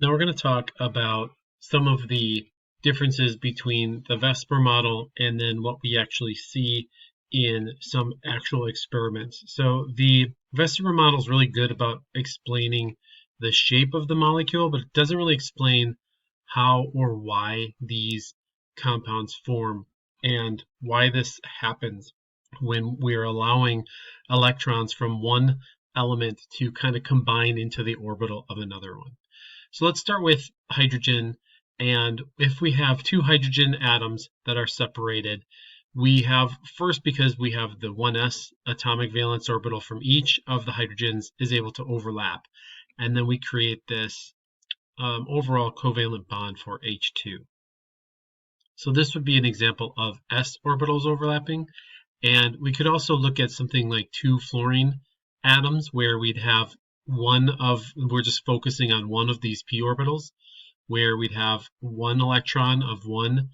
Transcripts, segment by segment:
Now we're going to talk about some of the differences between the Vesper model and then what we actually see in some actual experiments. So the Vesper model is really good about explaining the shape of the molecule, but it doesn't really explain how or why these compounds form and why this happens when we're allowing electrons from one element to kind of combine into the orbital of another one. So let's start with hydrogen. And if we have two hydrogen atoms that are separated, we have first, because we have the 1s atomic valence orbital from each of the hydrogens is able to overlap. And then we create this overall covalent bond for H2. So this would be an example of s orbitals overlapping. And we could also look at something like two fluorine atoms where we'd have we're just focusing on one of these p orbitals, where we'd have one electron of one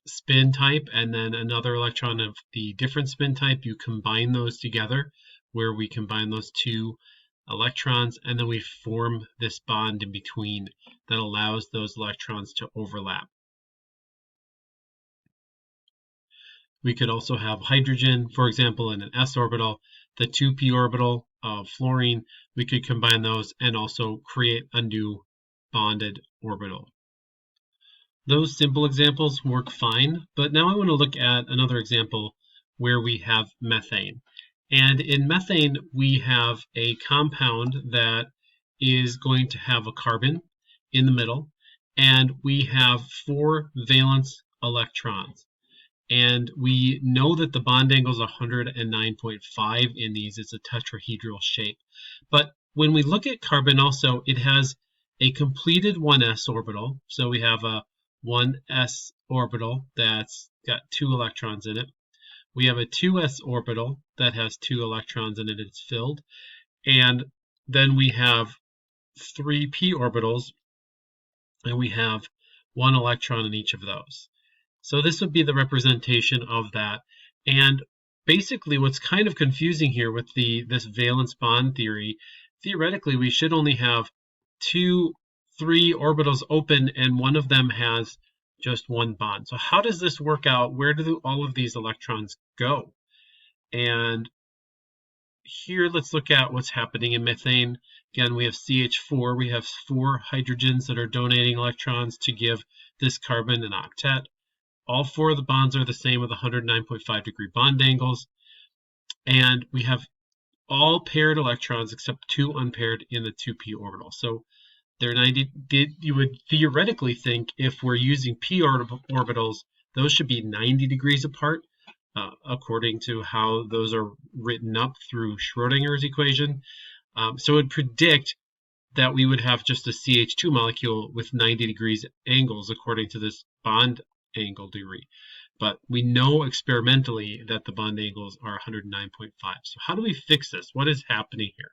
spin type and then another electron of the different spin type. You combine those together, where we combine those two electrons, and then we form this bond in between that allows those electrons to overlap. We could also have hydrogen, for example, in an s orbital, the 2p orbital of fluorine. We could combine those and also create a new bonded orbital. Those simple examples work fine, but now I want to look at another example where we have methane. And in methane, we have a compound that is going to have a carbon in the middle, and we have 4 valence electrons. And we know that the bond angle is 109.5 in these. It's a tetrahedral shape. But when we look at carbon also, it has a completed 1s orbital. So we have a 1s orbital that's got 2 electrons in it. We have a 2s orbital that has 2 electrons in it. It's filled. And then we have 3p orbitals, and we have 1 electron in each of those. So this would be the representation of that. And basically what's kind of confusing here with this valence bond theory, theoretically we should only have 3 orbitals open and one of them has just one bond. So how does this work out? Where do all of these electrons go? And here let's look at what's happening in methane. Again, we have CH4. We have 4 hydrogens that are donating electrons to give this carbon an octet. All 4 of the bonds are the same with 109.5 degree bond angles. And we have all paired electrons except 2 unpaired in the 2p orbital. So they're 90. You would theoretically think if we're using p orbitals, those should be 90 degrees apart, according to how those are written up through Schrodinger's equation. So it would predict that we would have just a CH2 molecule with 90 degrees angles according to this bond angle theory. But we know experimentally that the bond angles are 109.5. So how do we fix this? What is happening here?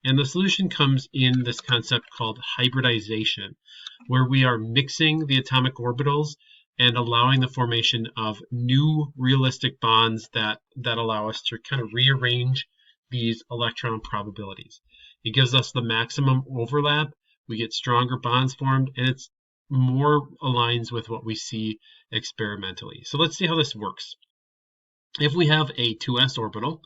And the solution comes in this concept called hybridization, where we are mixing the atomic orbitals and allowing the formation of new realistic bonds that allow us to kind of rearrange these electron probabilities. It gives us the maximum overlap. We get stronger bonds formed, and it's more aligns with what we see experimentally. So let's see how this works. If we have a 2s orbital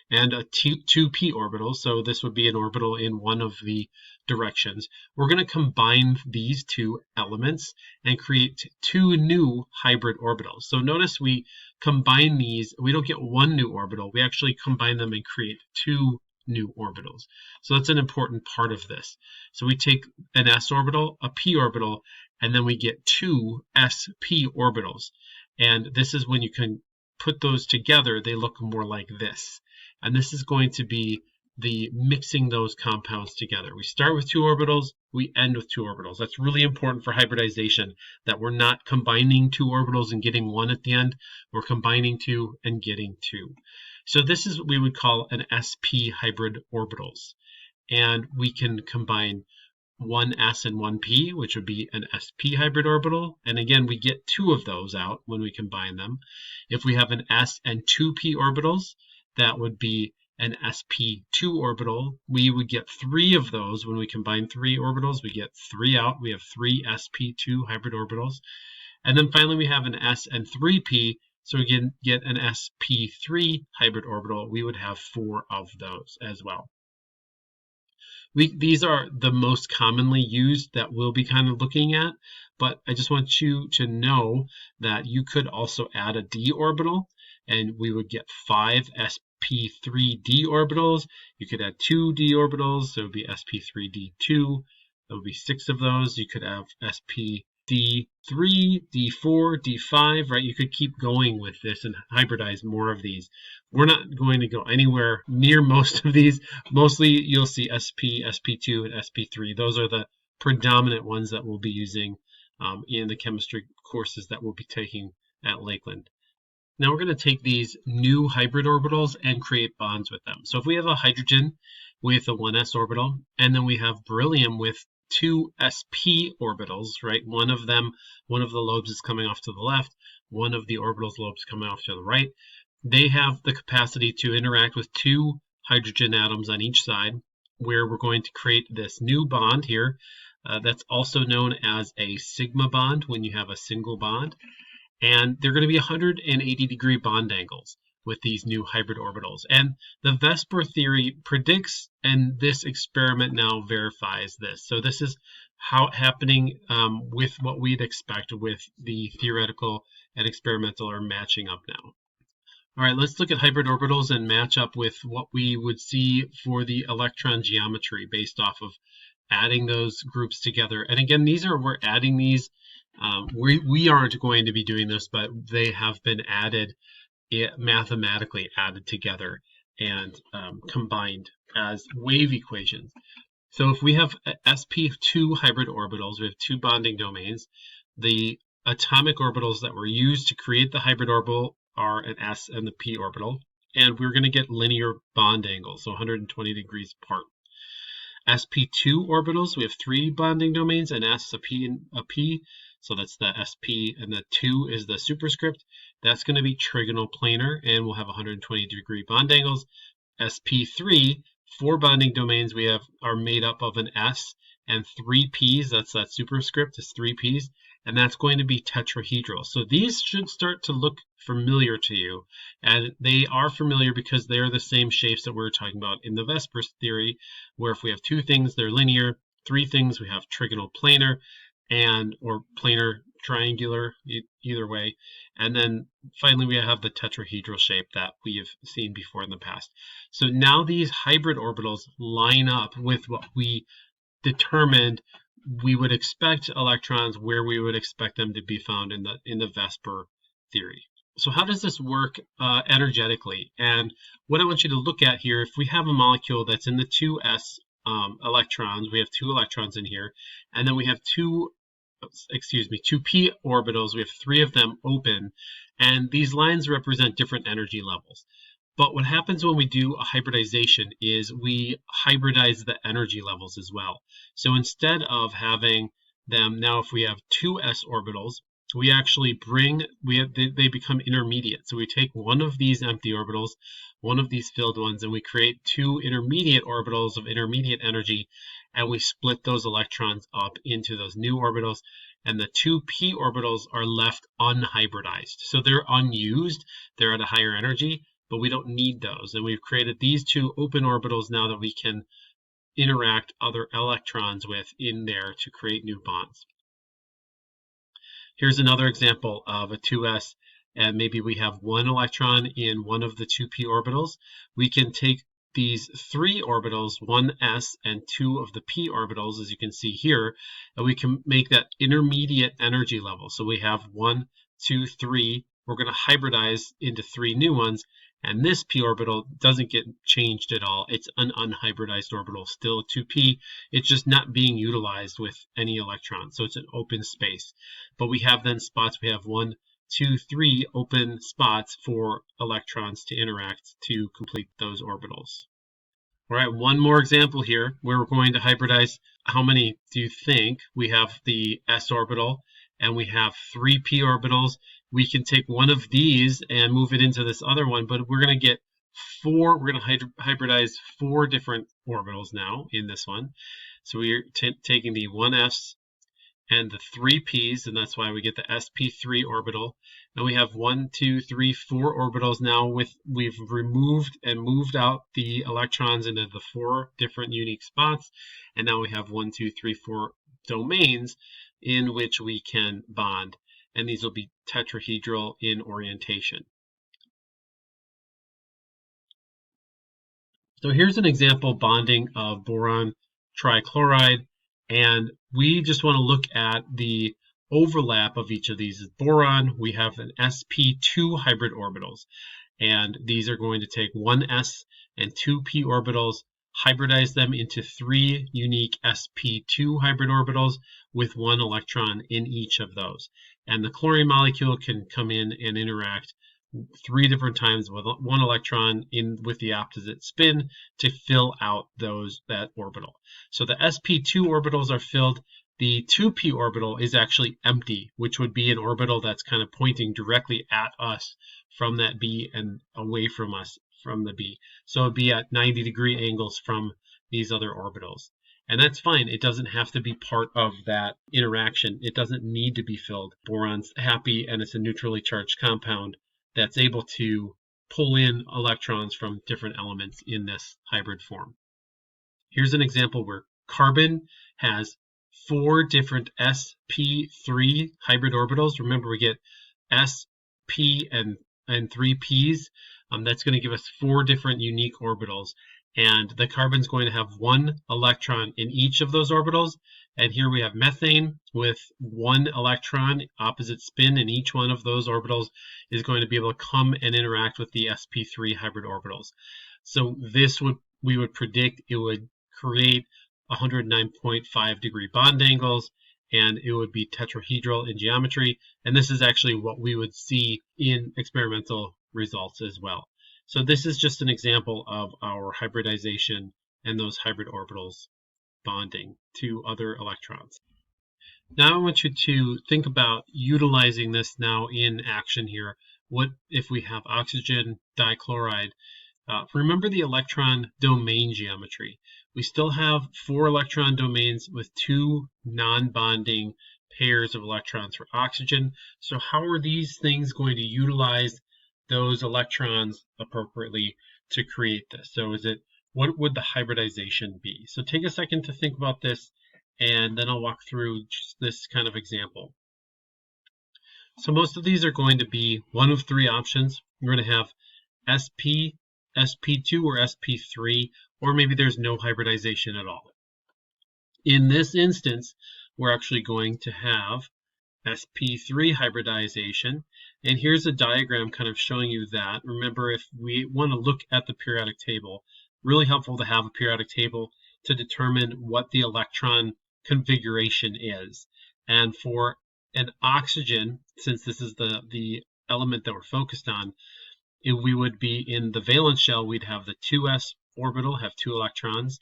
and a 2p orbital, so this would be an orbital in one of the directions, we're going to combine these 2 elements and create 2 new hybrid orbitals. So notice we combine these, we don't get 1 new orbital, we actually combine them and create 2 new orbitals. So that's an important part of this. So we take an s orbital, a p orbital, and then we get 2 sp orbitals. And this is when you can put those together, they look more like this. And this is going to be the mixing those compounds together. We start with 2 orbitals, we end with 2 orbitals. That's really important for hybridization, that we're not combining 2 orbitals and getting 1 at the end. We're combining 2 and getting 2. So this is what we would call an sp hybrid orbitals. And we can combine 1s and 1p, which would be an sp hybrid orbital. And again, we get 2 of those out when we combine them. If we have an s and 2p orbitals, that would be an sp2 orbital. We would get 3 of those. When we combine 3 orbitals, we get 3 out. We have 3 sp2 hybrid orbitals. And then finally, we have an s and 3p. So we can get an sp3 hybrid orbital. We would have 4 of those as well. These are the most commonly used that we'll be kind of looking at, but I just want you to know that you could also add a d orbital, and we would get 5 sp3d orbitals. You could add 2 d orbitals, so it would be sp3d2. That would be 6 of those. You could have sp D3, D4, D5, right? You could keep going with this and hybridize more of these. We're not going to go anywhere near most of these. Mostly you'll see SP, SP2, and SP3. Those are the predominant ones that we'll be using in the chemistry courses that we'll be taking at Lakeland. Now we're going to take these new hybrid orbitals and create bonds with them. So if we have a hydrogen with a 1s orbital, and then we have beryllium with 2 sp orbitals, right? One of the lobes is coming off to the left, one of the orbitals lobes coming off to the right. They have the capacity to interact with 2 hydrogen atoms on each side, where we're going to create this new bond here. That's also known as a sigma bond when you have a single bond. And they're going to be 180-degree bond angles with these new hybrid orbitals. And the VSEPR theory predicts, and this experiment now verifies this. So this is how happening with what we'd expect with the theoretical and experimental are matching up now. All right, let's look at hybrid orbitals and match up with what we would see for the electron geometry based off of adding those groups together. And again, we're adding these. We aren't going to be doing this, but they have been added, mathematically added together and combined as wave equations. So if we have sp2 hybrid orbitals, we have 2 bonding domains. The atomic orbitals that were used to create the hybrid orbital are an s and the p orbital, and we're going to get linear bond angles, so 120 degrees apart. sp2 orbitals, we have 3 bonding domains, an s, a p, and a p. So that's the sp, and the 2 is the superscript. That's going to be trigonal planar, and we'll have 120-degree bond angles. sp3, 4 bonding domains we have are made up of an s and 3 p's. That's that superscript is 3 p's, and that's going to be tetrahedral. So these should start to look familiar to you, and they are familiar because they're the same shapes that we were talking about in the VSEPR theory, where if we have 2 things, they're linear. 3 things, we have trigonal planar, or planar triangular, either way. And then finally we have the tetrahedral shape that we have seen before in the past. So now these hybrid orbitals line up with what we determined we would expect electrons, where we would expect them to be found in the VSEPR theory. So how does this work energetically? And what I want you to look at here, if we have a molecule that's in the 2s electrons, we have 2 electrons in here, and then we have 2 p orbitals. We have 3 of them open, and these lines represent different energy levels. But what happens when we do a hybridization is we hybridize the energy levels as well. So instead of having them, now if we have 2 s orbitals, we actually they become intermediate. So we take one of these empty orbitals, one of these filled ones, and we create 2 intermediate orbitals of intermediate energy, and we split those electrons up into those new orbitals, and the 2p orbitals are left unhybridized. So they're unused, they're at a higher energy, but we don't need those. And we've created these 2 open orbitals now that we can interact other electrons with in there to create new bonds. Here's another example of a 2s, and maybe we have 1 electron in one of the 2p orbitals. We can take these 3 orbitals, 1s and 2 of the p orbitals, as you can see here, and we can make that intermediate energy level. So we have 1, 2, 3. We're going to hybridize into 3 new ones, and this p orbital doesn't get changed at all. It's an unhybridized orbital, still 2p. It's just not being utilized with any electrons, so it's an open space. But we have then spots. We have 1, 2, 3 open spots for electrons to interact to complete those orbitals. All right, one more example here where we're going to hybridize. How many do you think? We have the s orbital, and we have 3 p orbitals. We can take one of these and move it into this other one, but we're going to get we're going to hybridize 4 different orbitals now in this one. So we're taking the 1s and the 3 p's, and that's why we get the sp3 orbital. And we have 1, 2, 3, 4 orbitals now. We've removed and moved out the electrons into the 4 different unique spots, and now we have 1, 2, 3, 4 domains in which we can bond, and these will be tetrahedral in orientation. So here's an example bonding of boron trichloride, and we just want to look at the overlap of each of these. Boron, we have an sp2 hybrid orbitals, and these are going to take 1s and 2p orbitals, hybridize them into 3 unique sp2 hybrid orbitals with 1 electron in each of those. And the chlorine molecule can come in and interact 3 different times with 1 electron in with the opposite spin to fill out that orbital. So the sp2 orbitals are filled. The 2p orbital is actually empty, which would be an orbital that's kind of pointing directly at us from that B and away from us from the B. So it'd be at 90-degree angles from these other orbitals. And that's fine. It doesn't have to be part of that interaction. It doesn't need to be filled. Boron's happy, and it's a neutrally charged compound that's able to pull in electrons from different elements in this hybrid form. Here's an example where carbon has 4 different sp3 hybrid orbitals. Remember, we get sp and 3 p's. That's going to give us 4 different unique orbitals. And the carbon's going to have 1 electron in each of those orbitals. And here we have methane with 1 electron, opposite spin in each one of those orbitals is going to be able to come and interact with the sp3 hybrid orbitals. So we would predict it would create 109.5 degree bond angles, and it would be tetrahedral in geometry. And this is actually what we would see in experimental results as well. So this is just an example of our hybridization and those hybrid orbitals bonding to other electrons. Now I want you to think about utilizing this now in action here. What if we have oxygen dichloride? Remember the electron domain geometry. We still have 4 electron domains with 2 non-bonding pairs of electrons for oxygen. So how are these things going to utilize those electrons appropriately to create this? So what would the hybridization be? So take a second to think about this, and then I'll walk through just this kind of example. So most of these are going to be one of 3 options. We're going to have sp, sp2, or sp3, or maybe there's no hybridization at all. In this instance, we're actually going to have sp3 hybridization, and here's a diagram kind of showing you that. Remember, if we want to look at the periodic table, really helpful to have a periodic table to determine what the electron configuration is. And for an oxygen, since this is the element that we're focused on, we would be in the valence shell. We'd have the 2s orbital, have 2 electrons.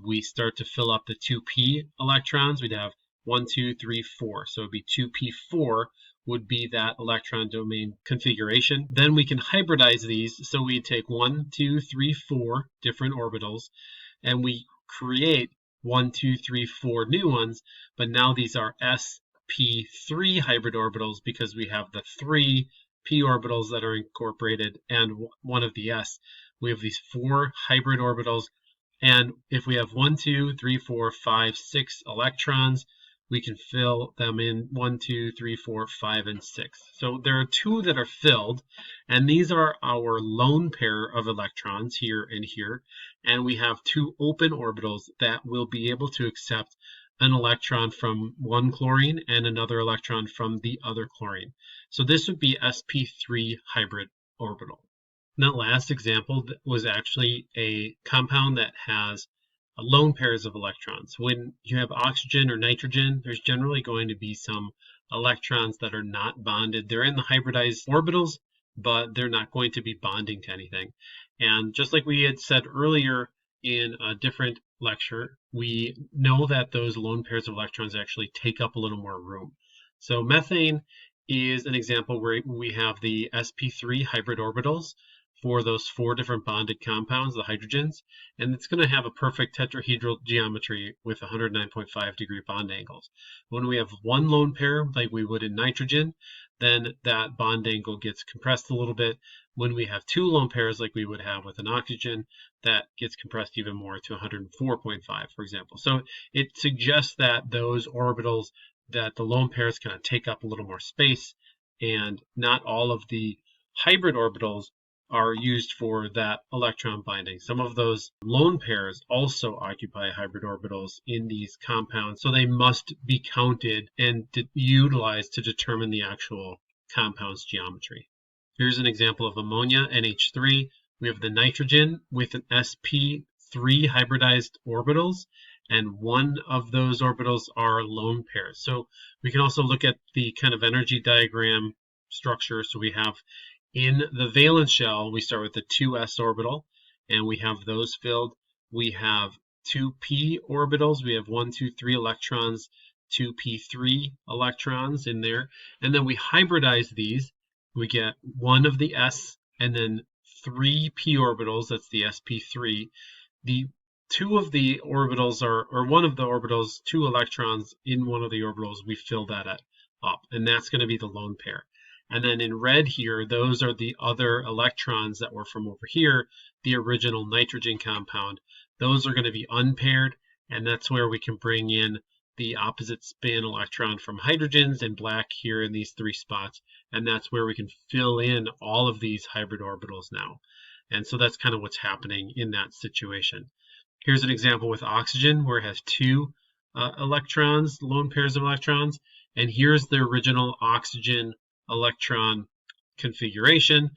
We start to fill up the 2p electrons. We'd have 1, 2, 3, 4. So it'd be 2p4 would be that electron domain configuration. Then we can hybridize these. So we take 1, 2, 3, 4 different orbitals, and we create 1, 2, 3, 4 new ones. But now these are sp3 hybrid orbitals because we have the 3 p orbitals that are incorporated and 1 of the s. We have these 4 hybrid orbitals, and if we have 1, 2, 3, 4, 5, 6 electrons, we can fill them in 1, 2, 3, 4, 5, and 6. So there are 2 that are filled, and these are our lone pair of electrons here and here, and we have 2 open orbitals that will be able to accept an electron from one chlorine and another electron from the other chlorine. So this would be sp3 hybrid orbital. And that last example was actually a compound that has lone pairs of electrons. When you have oxygen or nitrogen, there's generally going to be some electrons that are not bonded. They're in the hybridized orbitals, but they're not going to be bonding to anything. And just like we had said earlier in a different lecture, we know that those lone pairs of electrons actually take up a little more room. So methane is an example where we have the sp3 hybrid orbitals for those 4 different bonded compounds, the hydrogens, and it's going to have a perfect tetrahedral geometry with 109.5 degree bond angles. When we have one lone pair, like we would in nitrogen, then that bond angle gets compressed a little bit. When we have 2 lone pairs, like we would have with an oxygen, that gets compressed even more to 104.5, for example. So it suggests that those orbitals, that the lone pairs kind of take up a little more space, and not all of the hybrid orbitals are used for that electron binding. Some of those lone pairs also occupy hybrid orbitals in these compounds, so they must be counted and utilized to determine the actual compound's geometry. Here's an example of ammonia, NH3. We have the nitrogen with an sp3 hybridized orbitals, and one of those orbitals are lone pairs. So we can also look at the kind of energy diagram structure. So we have in the valence shell, we start with the 2s orbital, and we have those filled. We have 2p orbitals. We have 1, 2, 3 electrons, 2p3 electrons in there. And then we hybridize these. We get one of the s and then 3 p orbitals. That's the sp3. The 2 of the orbitals or one of the orbitals, 2 electrons in one of the orbitals, we fill that up, and that's going to be the lone pair. And then in red here, those are the other electrons that were from over here, the original nitrogen compound. Those are going to be unpaired, and that's where we can bring in the opposite spin electron from hydrogens in black here in these 3 spots, and that's where we can fill in all of these hybrid orbitals now. And so that's kind of what's happening in that situation. Here's an example with oxygen where it has 2 electrons, lone pairs of electrons, and here's the original oxygen electron configuration,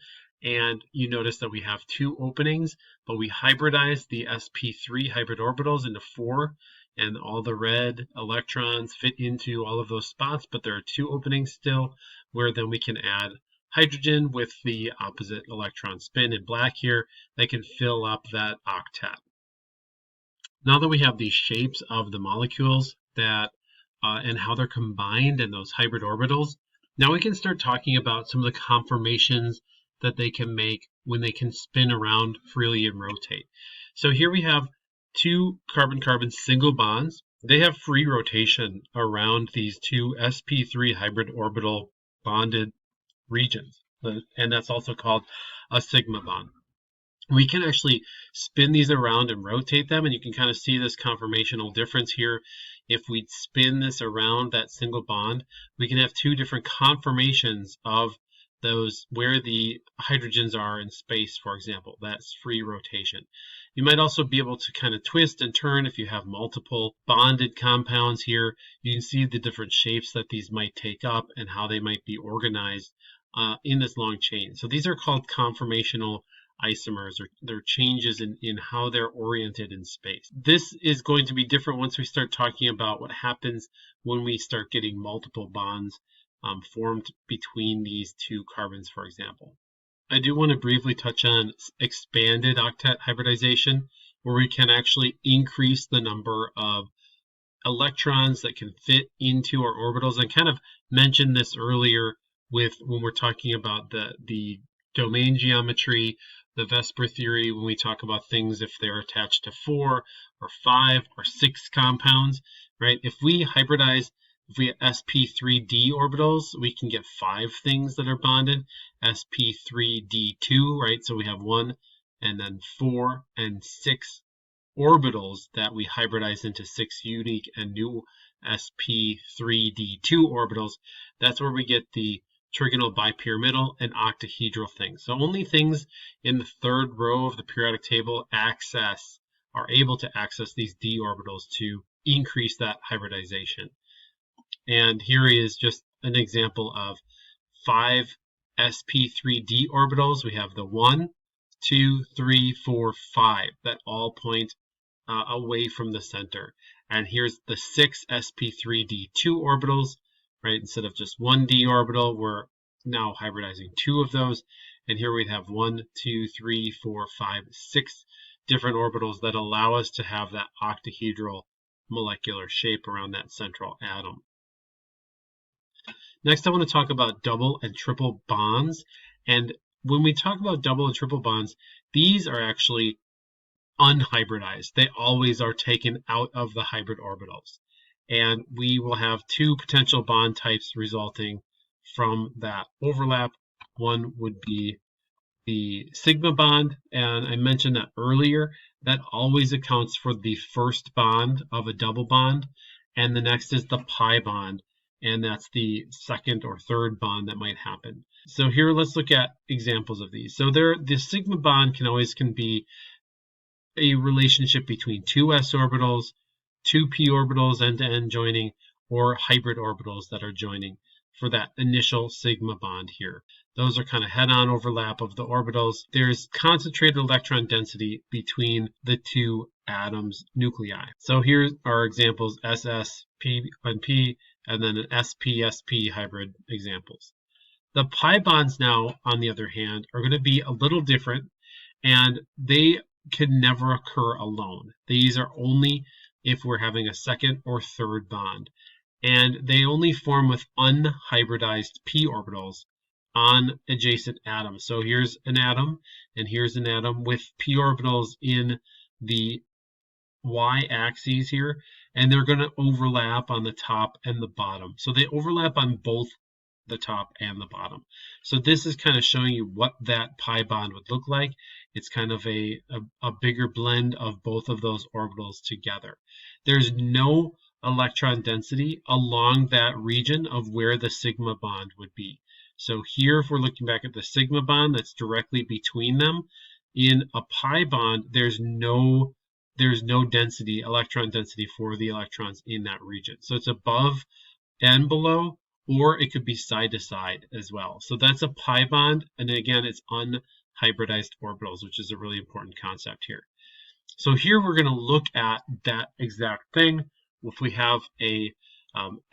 and you notice that we have 2 openings, but we hybridize the sp3 hybrid orbitals into 4, and all the red electrons fit into all of those spots, but there are 2 openings still, where then we can add hydrogen with the opposite electron spin in black here. They can fill up that octet. Now that we have these shapes of the molecules that and how they're combined in those hybrid orbitals, now we can start talking about some of the conformations that they can make when they can spin around freely and rotate. So here we have 2 carbon-carbon single bonds. They have free rotation around these 2 sp3 hybrid orbital bonded regions, and that's also called a sigma bond. We can actually spin these around and rotate them, and you can kind of see this conformational difference here. If we spin this around that single bond, we can have 2 different conformations of those where the hydrogens are in space, for example. That's free rotation. You might also be able to kind of twist and turn if you have multiple bonded compounds here. You can see the different shapes that these might take up and how they might be organized in this long chain. So these are called conformational isomers, or their changes in how they're oriented in space. This is going to be different once we start talking about what happens when we start getting multiple bonds formed between these 2 carbons, for example. I do want to briefly touch on expanded octet hybridization, where we can actually increase the number of electrons that can fit into our orbitals. I kind of mentioned this earlier with when we're talking about the domain geometry, the Vesper theory, when we talk about things if they're attached to 4 or 5 or 6 compounds, right? If we hybridize, if we have sp3d orbitals, we can get 5 things that are bonded, sp3d2, right? So we have 1 and then 4 and 6 orbitals that we hybridize into 6 unique and new sp3d2 orbitals. That's where we get the trigonal bipyramidal and octahedral things. So only things in the 3rd row of the periodic table are able to access these d orbitals to increase that hybridization. And here is just an example of 5 sp3d orbitals. We have the 1, 2, 3, 4, 5 that all point away from the center. And here's the 6 sp3d2 orbitals, right? Instead of just 1 d orbital, we're now hybridizing 2 of those. And here we have 1, 2, 3, 4, 5, 6 different orbitals that allow us to have that octahedral molecular shape around that central atom. Next, I want to talk about double and triple bonds. And when we talk about double and triple bonds, these are actually unhybridized. They always are taken out of the hybrid orbitals. And we will have two potential bond types resulting from that overlap. One would be the sigma bond, and I mentioned that earlier. That always accounts for the first bond of a double bond, and the next is the pi bond, and that's the second or third bond that might happen. So here, let's look at examples of these. So the sigma bond can be a relationship between two s orbitals, two p orbitals end-to-end joining, or hybrid orbitals that are joining for that initial sigma bond here. Those are kind of head-on overlap of the orbitals. There's concentrated electron density between the two atoms' nuclei. So here are examples: SS, P and P, and then an SP-SP hybrid examples. The pi bonds now, on the other hand, are going to be a little different, and they can never occur alone. These are only if we're having a second or third bond, and they only form with unhybridized p orbitals on adjacent atoms. So here's an atom, and here's an atom with p orbitals in the y-axis here, and they're going to overlap on the top and the bottom. So they overlap on both the top and the bottom. So this is kind of showing you what that pi bond would look like. It's kind of a bigger blend of both of those orbitals together. There's no electron density along that region of where the sigma bond would be. So here, if we're looking back at the sigma bond that's directly between them, in a pi bond, there's no density, electron density for the electrons in that region. So it's above and below, or it could be side to side as well. So that's a pi bond, and again, it's unhybridized orbitals, which is a really important concept here. So here we're going to look at that exact thing. If we have a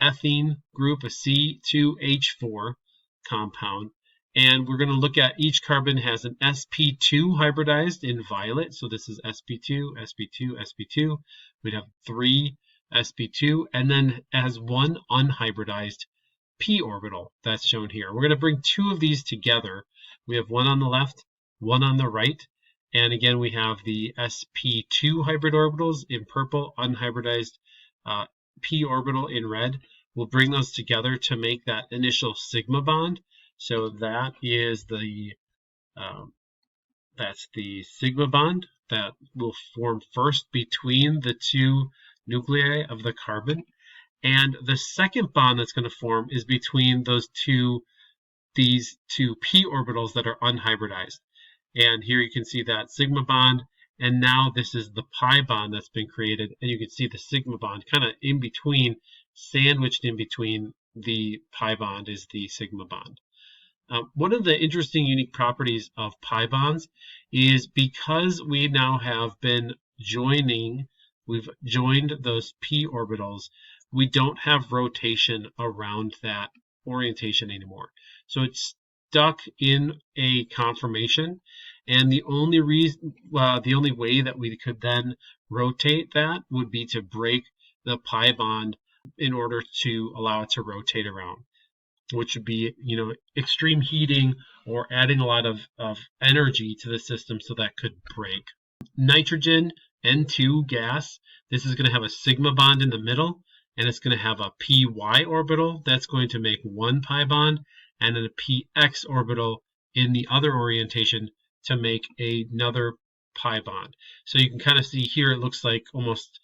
ethene group, a C2H4 compound, and we're going to look at each carbon has an sp2 hybridized in violet. So this is sp2, sp2, sp2. We'd have 3 sp2, and then it has one unhybridized p orbital that's shown here. We're going to bring two of these together. We have one on the left, one on the right, and again we have the sp2 hybrid orbitals in purple, unhybridized p orbital in red. We'll bring those together to make that initial sigma bond. So that is that's the sigma bond that will form first between the two nuclei of the carbon. And the second bond that's going to form is between these two p orbitals that are unhybridized. And here you can see that sigma bond, and now this is the pi bond that's been created, and you can see the sigma bond kind of in between, sandwiched in between the pi bond is the sigma bond. One of the interesting unique properties of pi bonds is because we now have been we've joined those p orbitals, we don't have rotation around that orientation anymore. So it's stuck in a conformation, and the only way that we could then rotate that would be to break the pi bond in order to allow it to rotate around, which would be, extreme heating or adding a lot of energy to the system, so that could break. Nitrogen, N2 gas, this is going to have a sigma bond in the middle, and it's going to have a py orbital that's going to make one pi bond, and then a px orbital in the other orientation to make another pi bond. So you can kind of see here it looks like almost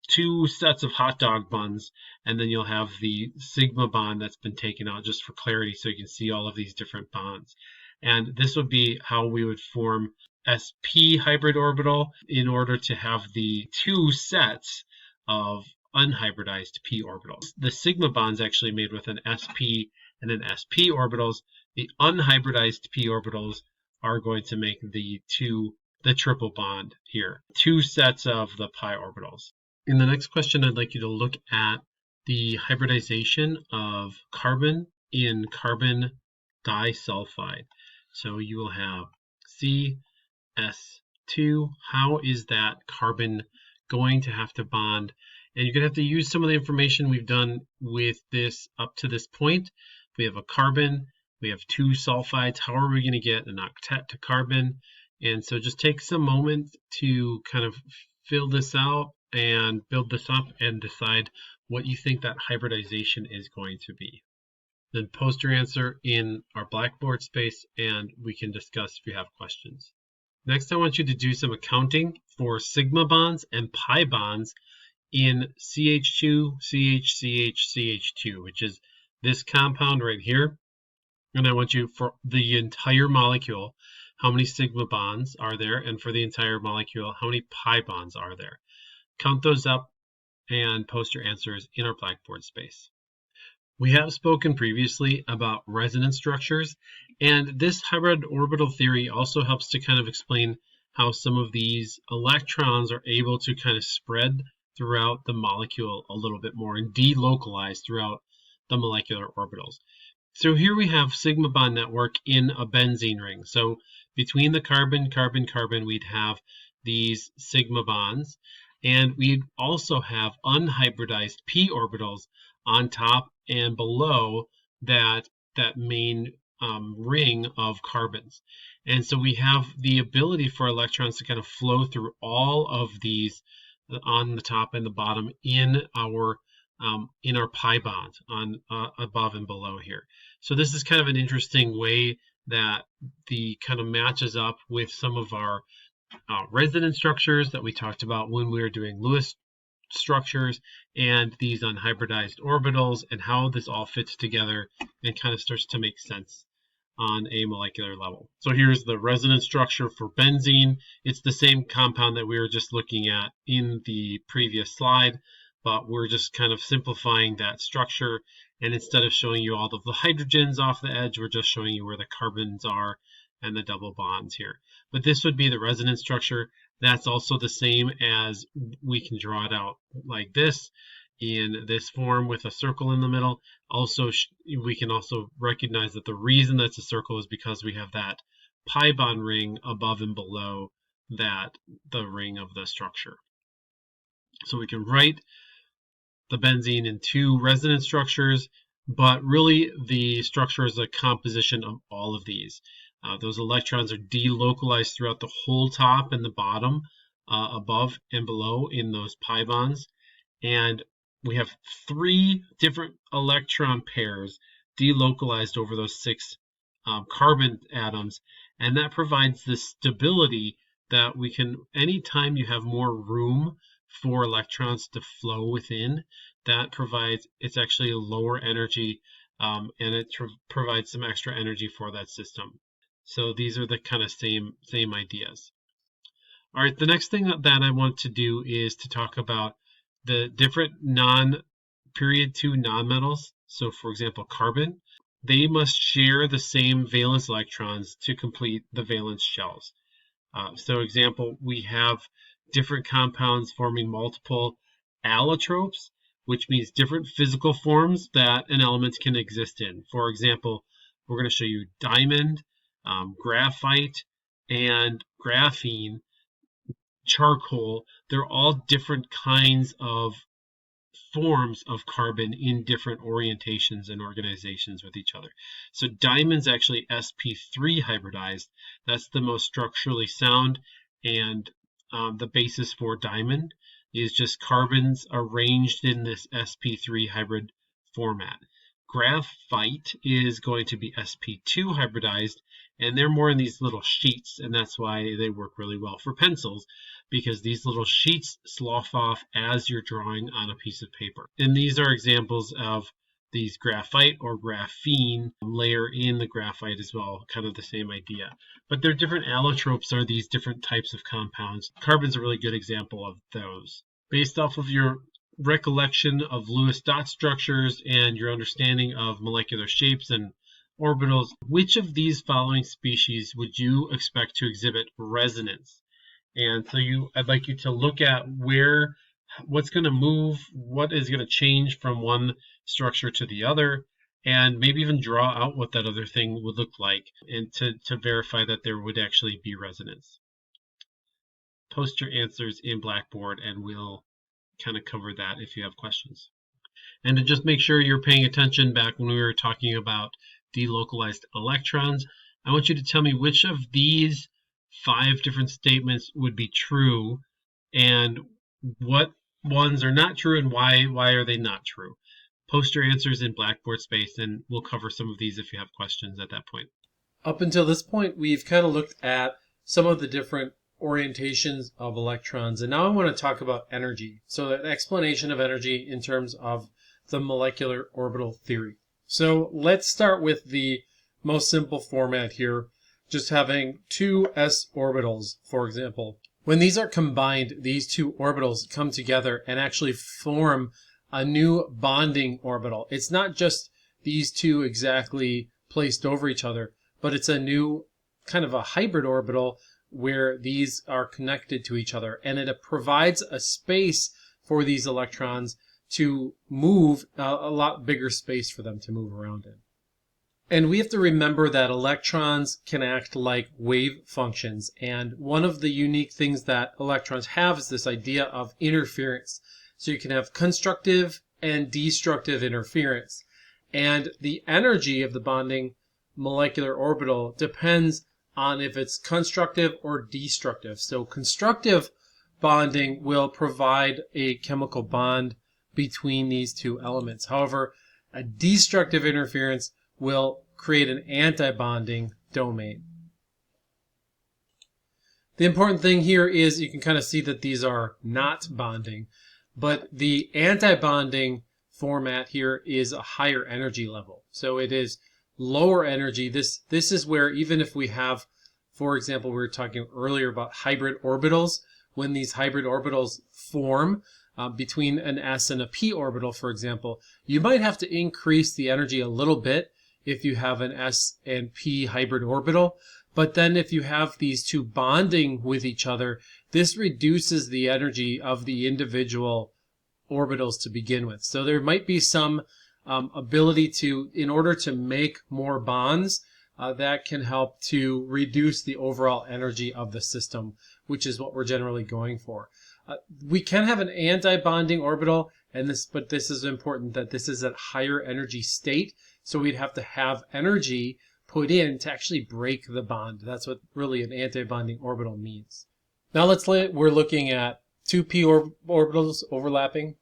two sets of hot dog buns, and then you'll have the sigma bond that's been taken out just for clarity, so you can see all of these different bonds. And this would be how we would form sp hybrid orbital in order to have the two sets of unhybridized p orbitals. The sigma bond is actually made with an sp and an sp orbitals. The unhybridized p orbitals are going to make the triple bond here, two sets of the pi orbitals. In the next question, I'd like you to look at the hybridization of carbon in carbon disulfide. So you will have CS2. How is that carbon going to have to bond? And you're going to have to use some of the information we've done with this up to this point. We have a carbon, We have 2 sulfides. How are we going to get an octet to carbon? And so just take some moment to kind of fill this out and build this up and decide what you think that hybridization is going to be. Then post your answer in our Blackboard space and we can discuss if you have questions. Next, I want you to do some accounting for sigma bonds and pi bonds in CH2, CH, CH2, which is this compound right here. And I want you, for the entire molecule, how many sigma bonds are there? And for the entire molecule, how many pi bonds are there? Count those up and post your answers in our Blackboard space. We have spoken previously about resonance structures, and this hybrid orbital theory also helps to kind of explain how some of these electrons are able to kind of spread throughout the molecule a little bit more and delocalize throughout the molecular orbitals. So here we have sigma bond network in a benzene ring. So between the carbon, carbon, carbon, we'd have these sigma bonds, and we'd also have unhybridized p orbitals on top and below that main ring of carbons. And so we have the ability for electrons to kind of flow through all of these on the top and the bottom in our pi bonds on above and below here. So this is kind of an interesting way that the kind of matches up with some of our resonance structures that we talked about when we were doing Lewis structures and these unhybridized orbitals, and how this all fits together and kind of starts to make sense on a molecular level. So here's the resonance structure for benzene. It's the same compound that we were just looking at in the previous slide, but we're just kind of simplifying that structure, and instead of showing you all of the hydrogens off the edge, we're just showing you where the carbons are and the double bonds here. But this would be the resonance structure. That's also the same as we can draw it out like this in this form with a circle in the middle. Also, we can also recognize that the reason that's a circle is because we have that pi bond ring above and below the ring of the structure. So we can write the benzene in 2 resonance structures, but really the structure is a composition of all of these. Those electrons are delocalized throughout the whole top and the bottom, above and below in those pi bonds. And we have 3 different electron pairs delocalized over those 6 carbon atoms. And that provides the stability that we can, anytime you have more room for electrons to flow within, that provides, it's actually a lower energy, and it provides some extra energy for that system. So these are the kind of same ideas. All right, the next thing that I want to do is to talk about the different period 2 nonmetals. So for example, carbon, they must share the same valence electrons to complete the valence shells. So example, we have different compounds forming multiple allotropes, which means different physical forms that an element can exist in. For example, we're going to show you diamond, graphite, and graphene, charcoal. They're all different kinds of forms of carbon in different orientations and organizations with each other. So diamond's actually sp3 hybridized. That's the most structurally sound, and the basis for diamond is just carbons arranged in this sp3 hybrid format. Graphite is going to be sp2 hybridized, and they're more in these little sheets, and that's why they work really well for pencils, because these little sheets slough off as you're drawing on a piece of paper. And these are examples of these graphite or graphene layer in the graphite as well, kind of the same idea. But they're different allotropes, are these different types of compounds. Carbon's a really good example of those. Based off of your recollection of Lewis dot structures and your understanding of molecular shapes and orbitals, which of these following species would you expect to exhibit resonance? And so I'd like you to look at what's going to move, what is going to change from one structure to the other, and maybe even draw out what that other thing would look like, and to verify that there would actually be resonance. Post your answers in Blackboard and we'll kind of cover that if you have questions. And to just make sure you're paying attention, back when we were talking about delocalized electrons. I want you to tell me which of these 5 different statements would be true and what ones are not true and why are they not true. Post your answers in Blackboard space and we'll cover some of these if you have questions at that point. Up until this point, we've kind of looked at some of the different orientations of electrons, and now I want to talk about energy. So an explanation of energy in terms of the molecular orbital theory. So let's start with the most simple format here, just having 2 s orbitals, for example. When these are combined, these 2 orbitals come together and actually form a new bonding orbital. It's not just these 2 exactly placed over each other, but it's a new kind of a hybrid orbital where these are connected to each other, and it provides a space for these electrons to move, a lot bigger space for them to move around in. And we have to remember that electrons can act like wave functions, and one of the unique things that electrons have is this idea of interference. So you can have constructive and destructive interference, and the energy of the bonding molecular orbital depends on if it's constructive or destructive. So constructive bonding will provide a chemical bond between these 2 elements. However, a destructive interference will create an anti-bonding domain. The important thing here is you can kind of see that these are not bonding, but the anti-bonding format here is a higher energy level. So it is lower energy. This is where even if we have, for example, we were talking earlier about hybrid orbitals, when these hybrid orbitals form between an s and a p orbital, for example, you might have to increase the energy a little bit if you have an s and p hybrid orbital. But then if you have these 2 bonding with each other, this reduces the energy of the individual orbitals to begin with. So there might be some ability to, in order to make more bonds, that can help to reduce the overall energy of the system, which is what we're generally going for. We can have an anti-bonding orbital, but this is important that this is at higher energy state, so we'd have to have energy put in to actually break the bond. That's what really an anti-bonding orbital means. Now we're looking at 2 p orbitals overlapping.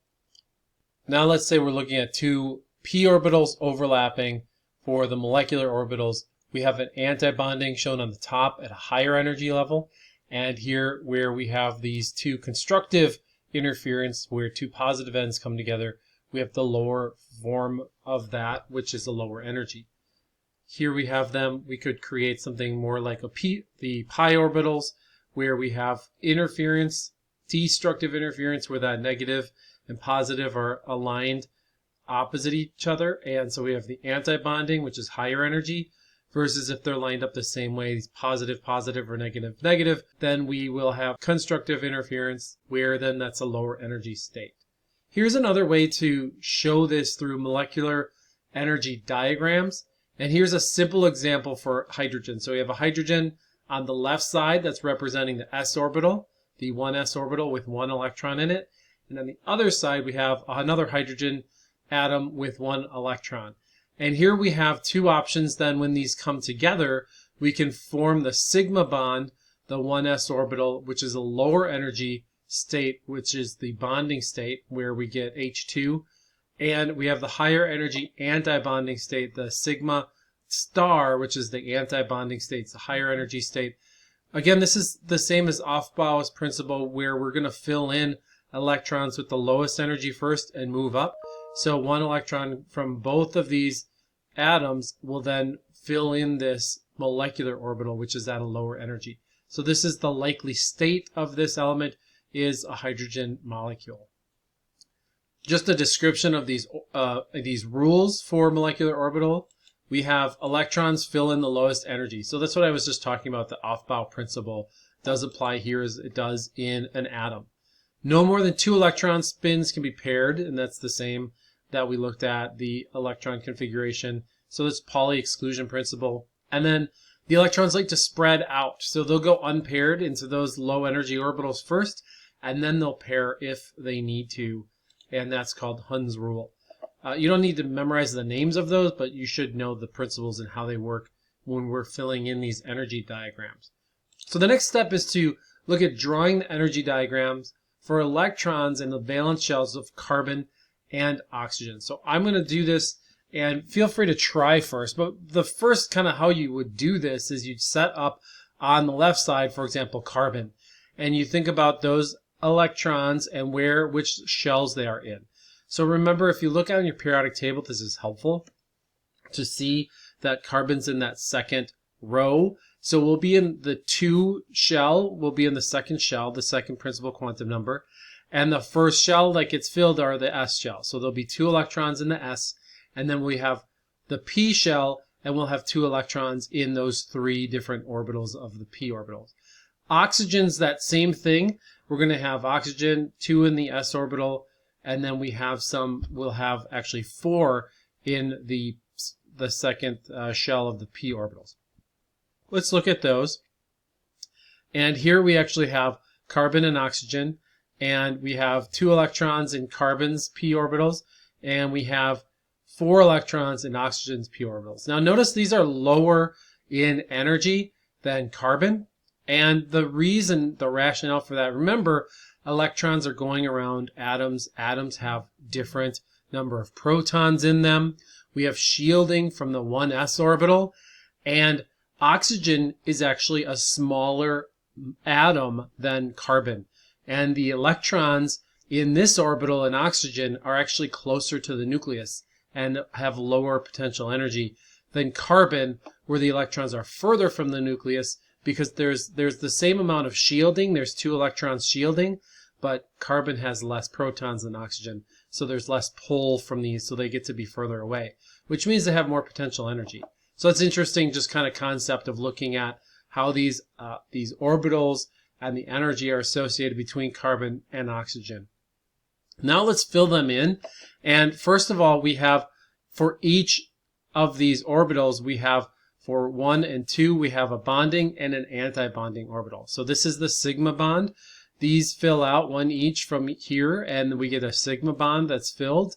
Now let's say we're looking at 2 p orbitals overlapping for the molecular orbitals. We have an anti-bonding shown on the top at a higher energy level, and here where we have these 2 constructive interference where 2 positive ends come together, we have the lower form of that, which is a lower energy. Here we have them, we could create something more like the pi orbitals, where we have interference, destructive interference, where that negative and positive are aligned opposite each other, and so we have the anti-bonding, which is higher energy, versus if they're lined up the same way, positive, positive, or negative, negative, then we will have constructive interference, where then that's a lower energy state. Here's another way to show this through molecular energy diagrams, and here's a simple example for hydrogen. So we have a hydrogen on the left side that's representing the s orbital, the 1s orbital with 1 electron in it, and on the other side we have another hydrogen atom with 1 electron. And here we have 2 options. Then when these come together, we can form the sigma bond, the 1s orbital, which is a lower energy state, which is the bonding state where we get H2. And we have the higher energy anti-bonding state, the sigma star, which is the anti-bonding state, it's the higher energy state. Again, this is the same as Aufbau's principle, where we're going to fill in electrons with the lowest energy first and move up. So 1 electron from both of these atoms will then fill in this molecular orbital, which is at a lower energy. So this is the likely state of this element, is a hydrogen molecule. Just a description of these rules for molecular orbital. We have electrons fill in the lowest energy. So that's what I was just talking about. The Aufbau principle does apply here as it does in an atom. No more than 2 electron spins can be paired, and that's the same that we looked at, the electron configuration. So that's Pauli exclusion principle. And then the electrons like to spread out. So they'll go unpaired into those low energy orbitals first, and then they'll pair if they need to. And that's called Hund's rule. You don't need to memorize the names of those, but you should know the principles and how they work when we're filling in these energy diagrams. So the next step is to look at drawing the energy diagrams for electrons in the valence shells of carbon and oxygen. So I'm going to do this, and feel free to try first. But the first kind of how you would do this is you'd set up on the left side, for example, carbon, and you think about those electrons and which shells they are in. So remember, if you look on your periodic table, this is helpful to see that carbon's in that second row. So we'll be in the 2 shell, we'll be in the second shell, the second principal quantum number. And the first shell that gets filled are the s shell. So there'll be 2 electrons in the s, and then we have the p shell, and we'll have 2 electrons in those 3 different orbitals of the p orbitals. Oxygen's that same thing. We're going to have oxygen, 2 in the s orbital, and then we'll have actually 4 in the second shell of the p orbitals. Let's look at those. And here we actually have carbon and oxygen, and we have 2 electrons in carbon's p orbitals, and we have 4 electrons in oxygen's p orbitals. Now notice these are lower in energy than carbon, and the rationale for that, remember, electrons are going around atoms. Atoms have different number of protons in them. We have shielding from the 1s orbital, and oxygen is actually a smaller atom than carbon. And the electrons in this orbital in oxygen are actually closer to the nucleus and have lower potential energy than carbon, where the electrons are further from the nucleus, because there's the same amount of shielding. There's 2 electrons shielding, but carbon has less protons than oxygen. So there's less pull from these, so they get to be further away, which means they have more potential energy. So it's interesting, just kind of concept of looking at how these orbitals and the energy are associated between carbon and oxygen. Now let's fill them in. And first of all, we have for each of these orbitals, we have for 1 and 2, we have a bonding and an anti-bonding orbital. So this is the sigma bond. These fill out 1 each from here, and we get a sigma bond that's filled.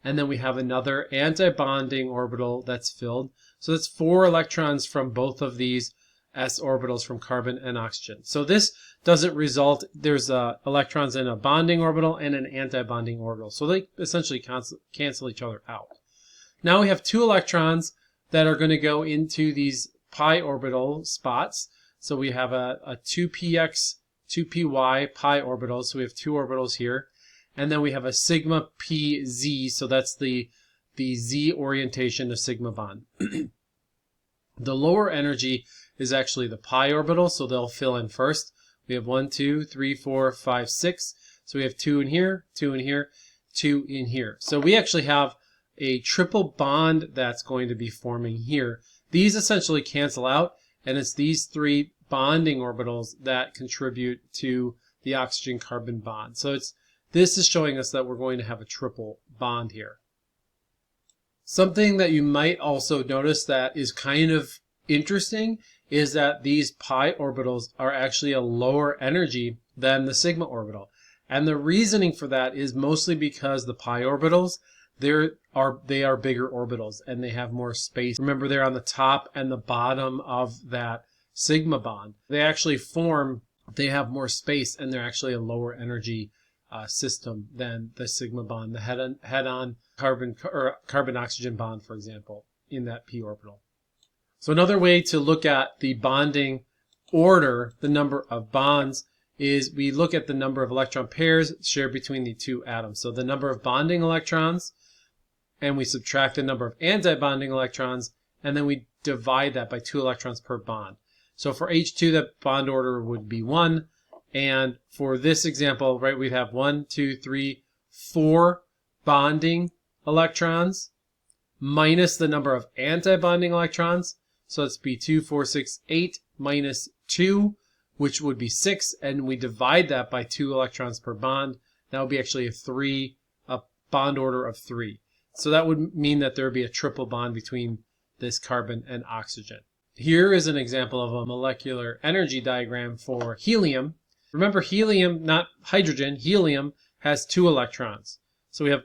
And then we have another anti-bonding orbital that's filled. So that's 4 electrons from both of these s orbitals from carbon and oxygen. So this doesn't result, there's electrons in a bonding orbital and an anti-bonding orbital. So they essentially cancel each other out. Now we have 2 electrons that are going to go into these pi orbital spots. So we have a 2px, 2py pi orbital. So we have 2 orbitals here. And then we have a sigma pz. So that's the z orientation of sigma bond. The lower energy is actually the pi orbital, so they'll fill in first. We have 1, 2, 3, 4, 5, 6. So we have 2 in here, 2 in here, 2 in here. So we actually have a triple bond that's going to be forming here. These essentially cancel out, and it's these 3 bonding orbitals that contribute to the oxygen-carbon bond. So this is showing us that we're going to have a triple bond here. Something that you might also notice that is kind of interesting is that these pi orbitals are actually a lower energy than the sigma orbital. And the reasoning for that is mostly because the pi orbitals, they are bigger orbitals and they have more space. Remember, they're on the top and the bottom of that sigma bond. They have more space, and they're actually a lower energy system than the sigma bond, the head-on carbon-oxygen bond, for example, in that p orbital. So another way to look at the bonding order, the number of bonds, is we look at the number of electron pairs shared between the 2 atoms. So the number of bonding electrons, and we subtract the number of anti-bonding electrons, and then we divide that by 2 electrons per bond. So for H2, that bond order would be 1. And for this example, right, we'd have 1, 2, 3, 4 bonding electrons minus the number of anti-bonding electrons. So it's be 2, 4, 6, 8 minus 2, which would be 6. And we divide that by 2 electrons per bond. That would be actually a bond order of 3. So that would mean that there would be a triple bond between this carbon and oxygen. Here is an example of a molecular energy diagram for helium. Remember, helium, not hydrogen, helium has 2 electrons. So we have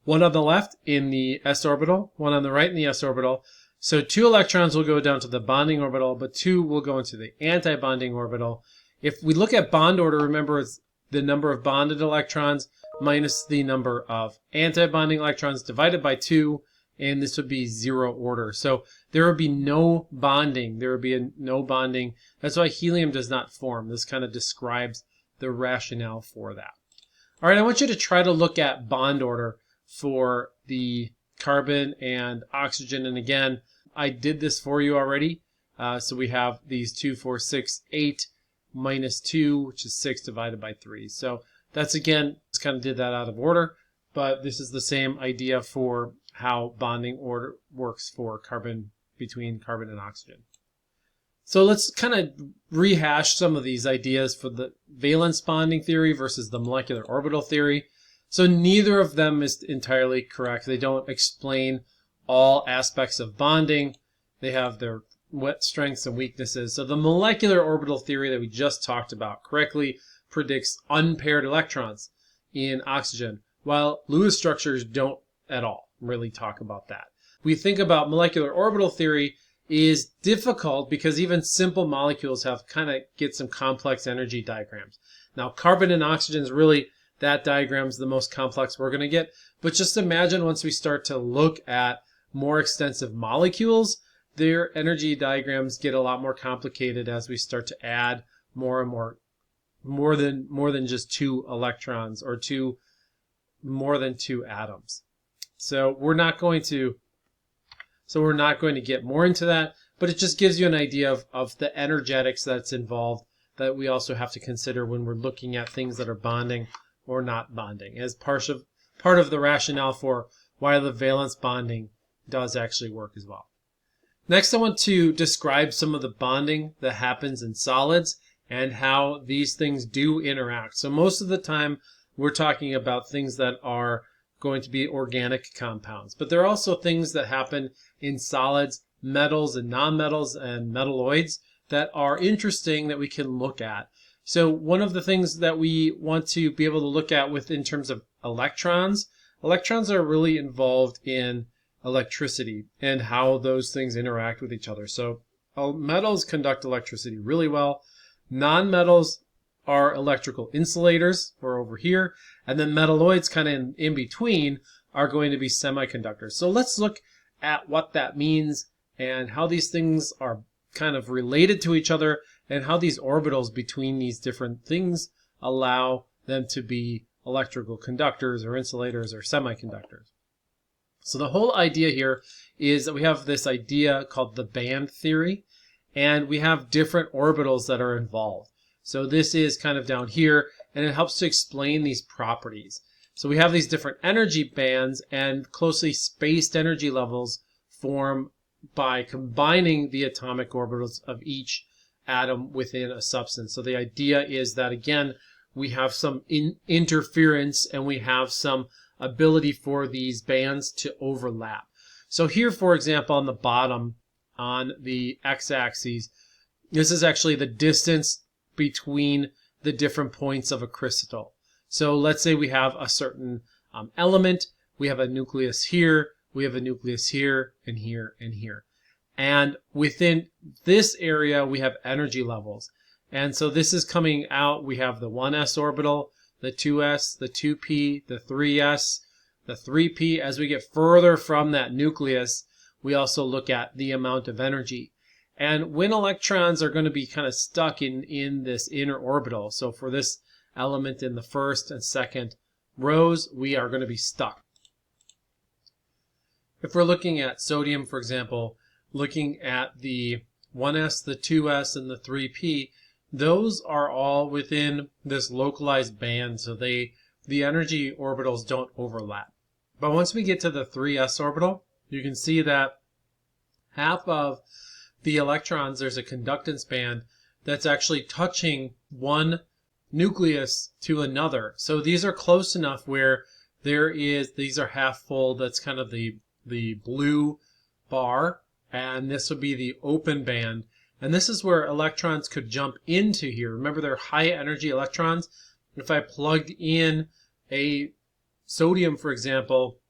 one on the left in the s orbital, one on the right in the s orbital. So 2 electrons will go down to the bonding orbital, but 2 will go into the anti-bonding orbital. If we look at bond order, remember it's the number of bonded electrons minus the number of anti-bonding electrons divided by 2, and this would be 0 order. So there would be no bonding. There would be no bonding. That's why helium does not form. This kind of describes the rationale for that. All right, I want you to try to look at bond order for the carbon and oxygen. And again, I did this for you already. So we have these 2, 4, 6, 8 minus 2, which is 6 divided by 3. So that's, again, just kind of did that out of order, but this is the same idea for how bonding order works for carbon, between carbon and oxygen. So let's kind of rehash some of these ideas for the valence bonding theory versus the molecular orbital theory. So neither of them is entirely correct. They don't explain all aspects of bonding. They have their strengths and weaknesses. So the molecular orbital theory that we just talked about correctly predicts unpaired electrons in oxygen, while Lewis structures don't at all really talk about that. We think about molecular orbital theory is difficult because even simple molecules have kind of get some complex energy diagrams. Now, carbon and oxygen is really, that diagram is the most complex we're going to get. But just imagine once we start to look at more extensive molecules, their energy diagrams get a lot more complicated as we start to add more and more than just 2 electrons or more than 2 atoms. So we're not going to get more into that, but it just gives you an idea of the energetics that's involved that we also have to consider when we're looking at things that are bonding or not bonding as part of the rationale for why the valence bonding does actually work as well. Next, I want to describe some of the bonding that happens in solids and how these things do interact. So most of the time, we're talking about things that are going to be organic compounds, but there are also things that happen in solids, metals and nonmetals and metalloids that are interesting that we can look at. So one of the things that we want to be able to look at in terms of electrons are really involved in electricity and how those things interact with each other. So metals conduct electricity really well. Nonmetals are electrical insulators, we're over here, and then metalloids kind of in between are going to be semiconductors. So let's look at what that means and how these things are kind of related to each other and how these orbitals between these different things allow them to be electrical conductors or insulators or semiconductors. So the whole idea here is that we have this idea called the band theory, and we have different orbitals that are involved. So this is kind of down here, and it helps to explain these properties. So we have these different energy bands, and closely spaced energy levels form by combining the atomic orbitals of each atom within a substance. So the idea is that, again, we have some interference and we have some ability for these bands to overlap. So here, for example, on the bottom, on the x-axis, this is actually the distance between the different points of a crystal. So let's say we have a certain element. We have a nucleus here, we have a nucleus here, and here, and here. And within this area, we have energy levels. And so this is coming out. We have the 1s orbital, the 2s, the 2p, the 3s, the 3p. As we get further from that nucleus, we also look at the amount of energy. And when electrons are going to be kind of stuck in this inner orbital, so for this element in the first and second rows, we are going to be stuck. If we're looking at sodium, for example, looking at the 1s, the 2s, and the 3p, those are all within this localized band, so the energy orbitals don't overlap. But once we get to the 3s orbital, you can see that half of the electrons, there's a conductance band that's actually touching one nucleus to another. So these are close enough where these are half full. That's kind of the blue bar, and this would be the open band. And this is where electrons could jump into here. Remember, they're high energy electrons. If I plugged in a sodium, for example,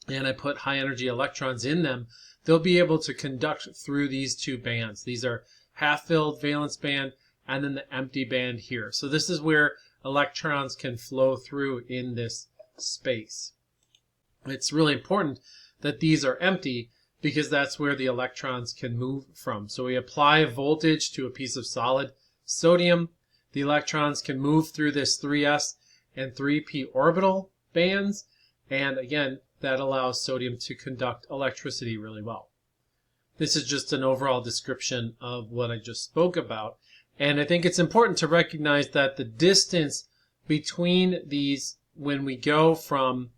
and I put high energy electrons in them, they'll be able to conduct through these two bands. These are half-filled valence band and then the empty band here. So this is where electrons can flow through in this space. It's really important that these are empty because that's where the electrons can move from. So we apply voltage to a piece of solid sodium. The electrons can move through this 3s and 3p orbital bands, and again, that allows sodium to conduct electricity really well. This is just an overall description of what I just spoke about. And I think it's important to recognize that the distance between these, when we go from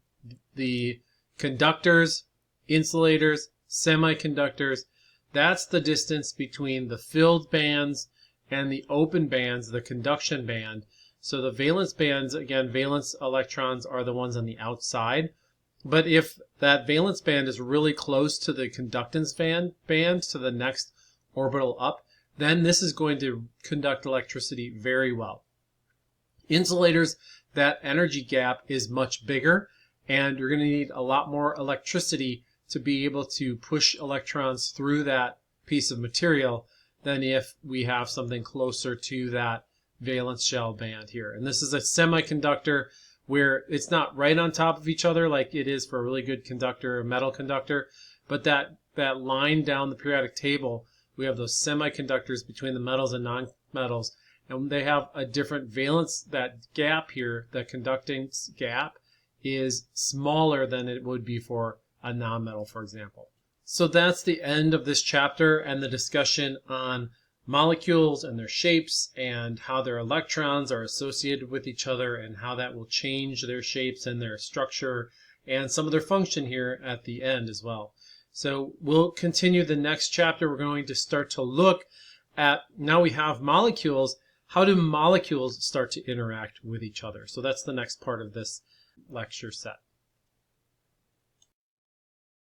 the conductors, insulators, semiconductors, that's the distance between the filled bands and the open bands, the conduction band. So the valence bands, again, valence electrons are the ones on the outside. But if that valence band is really close to the conductance band to the next orbital up, then this is going to conduct electricity very well. Insulators, that energy gap is much bigger, and you're going to need a lot more electricity to be able to push electrons through that piece of material than if we have something closer to that valence shell band here. And this is a semiconductor where it's not right on top of each other like it is for a really good conductor, a metal conductor, but that line down the periodic table, we have those semiconductors between the metals and non-metals, and they have a different valence. That gap here, the conducting gap, is smaller than it would be for a non-metal, for example. So that's the end of this chapter and the discussion on molecules and their shapes and how their electrons are associated with each other and how that will change their shapes and their structure and some of their function here at the end as well. So we'll continue the next chapter. We're going to start to look at, now we have molecules, how do molecules start to interact with each other? So that's the next part of this lecture set.